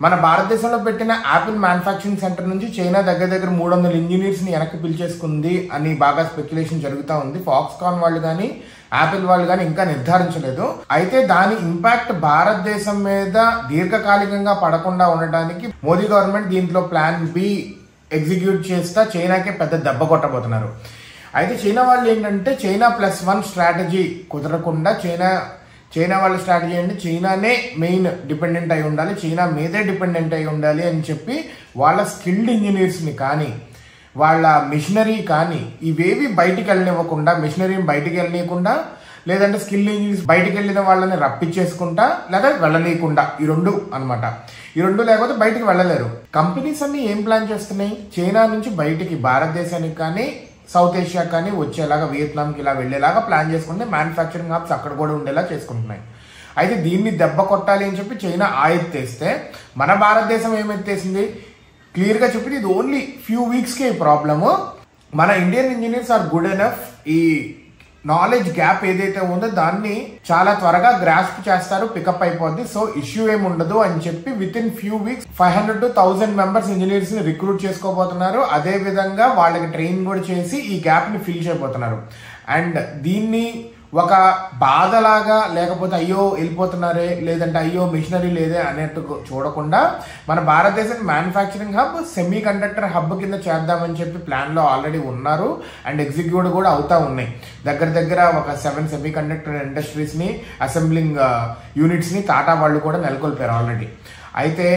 మన భారతదేశంలో పెట్టిన యాపిల్ మ్యానుఫ్యాక్చరింగ్ సెంటర్ నుంచి చైనా దగ్గర 300 ఇంజనీర్స్ని వెనక్కి పిలిచేసుకుంది అని బాగా స్పెక్యులేషన్ జరుగుతూ ఉంది. ఫాక్స్కాన్ వాళ్ళు కానీ యాపిల్ వాళ్ళు కానీ ఇంకా నిర్ధారించలేదు. అయితే దాని ఇంపాక్ట్ భారతదేశం మీద దీర్ఘకాలికంగా పడకుండా ఉండడానికి మోదీ గవర్నమెంట్ దీంట్లో ప్లాన్ బి ఎగ్జిక్యూట్ చేస్తా చైనాకే పెద్ద దెబ్బ కొట్టబోతున్నారు. అయితే చైనా వాళ్ళు ఏంటంటే చైనా +1 స్ట్రాటజీ కుదరకుండా చైనా వాళ్ళ స్ట్రాటజీ అంటే చైనానే మెయిన్ డిపెండెంట్ అయి ఉండాలి, చైనా మీదే డిపెండెంట్ అయి ఉండాలి అని చెప్పి వాళ్ళ స్కిల్డ్ ఇంజనీర్స్ని కానీ వాళ్ళ మిషనరీ కానీ ఇవేవి బయటికి వెళ్ళనివ్వకుండా, మిషనరీని బయటికి వెళ్ళనీయకుండా, లేదంటే స్కిల్ ఇంజనీర్స్ బయటికి వెళ్ళిన వాళ్ళని రప్పించేసుకుంటా లేదా వెళ్ళనీయకుండా, ఈ రెండు అనమాట. ఈ రెండు లేకపోతే బయటికి వెళ్ళలేరు. కంపెనీస్ అన్ని ఏం ప్లాన్ చేస్తున్నాయి, చైనా నుంచి బయటికి భారతదేశానికి కానీ సౌత్ ఏషియా కానీ వచ్చేలాగా, వియత్నాంకి ఇలా వెళ్ళేలాగా ప్లాన్ చేసుకుంటే మ్యానుఫ్యాక్చరింగ్ హబ్స్ అక్కడ కూడా ఉండేలా చేసుకుంటున్నాయి. అయితే దీన్ని దెబ్బ కొట్టాలి అని చెప్పి చైనా ఎత్తేస్తే మన భారతదేశం ఏమెత్తేసింది క్లియర్గా చెప్పింది, ఇది ఓన్లీ ఫ్యూ వీక్స్కే ఈ ప్రాబ్లము. మన Indian engineers are good enough, ఈ నాలెడ్జ్ గ్యాప్ ఏదైతే ఉందో దాన్ని చాలా త్వరగా గ్రాస్ప్ చేస్తారు, పికప్ అయిపోద్ది, సో ఇష్యూ ఏమి ఉండదు అని చెప్పి with in few weeks 500 to 1000 members engineers ని రిక్రూట్ చేసుకోబోతున్నారు. అదే విధంగా వాళ్ళకి ట్రైన్ కూడా చేసి ఈ గ్యాప్ ని ఫిల్ చేయబోతున్నారు. అండ్ దీన్ని ఒక బాధలాగా లేకపోతే అయ్యో వెళ్ళిపోతున్నారే, లేదంటే అయ్యో మిషనరీ లేదే అనేట్టు చూడకుండా మన భారతదేశం manufacturing hub semi conductor hub కింద చేద్దామని చెప్పి ప్లాన్లో ఆల్రెడీ ఉన్నారు అండ్ ఎగ్జిక్యూట్ కూడా అవుతా ఉన్నాయి. దగ్గర ఒక 7 సెమీ కండక్టర్ ఇండస్ట్రీస్ని, అసెంబ్లింగ్ యూనిట్స్ని టాటా వాళ్ళు కూడా నెలకొల్పారు ఆల్రెడీ. అయితే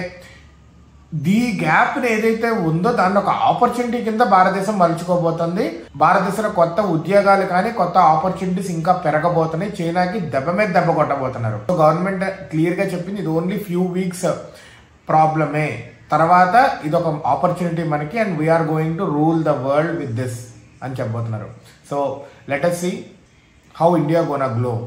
ది గ్యాప్ ఏదైతే ఉందో దాన్ని ఒక ఆపర్చునిటీ కింద భారతదేశం మలుచుకోబోతుంది. భారతదేశంలో కొత్త ఉద్యోగాలు కానీ కొత్త ఆపర్చునిటీస్ ఇంకా పెరగబోతున్నాయి. చైనాకి దెబ్బ మీద దెబ్బ కొట్టబోతున్నారు. గవర్నమెంట్ క్లియర్ గా చెప్పింది ఇది ఓన్లీ ఫ్యూ వీక్స్ ప్రాబ్లమే, తర్వాత ఇది ఒక ఆపర్చునిటీ మనకి and we're going to rule the world with this అని చెప్పబోతున్నారు. So let us see how India gonna glow.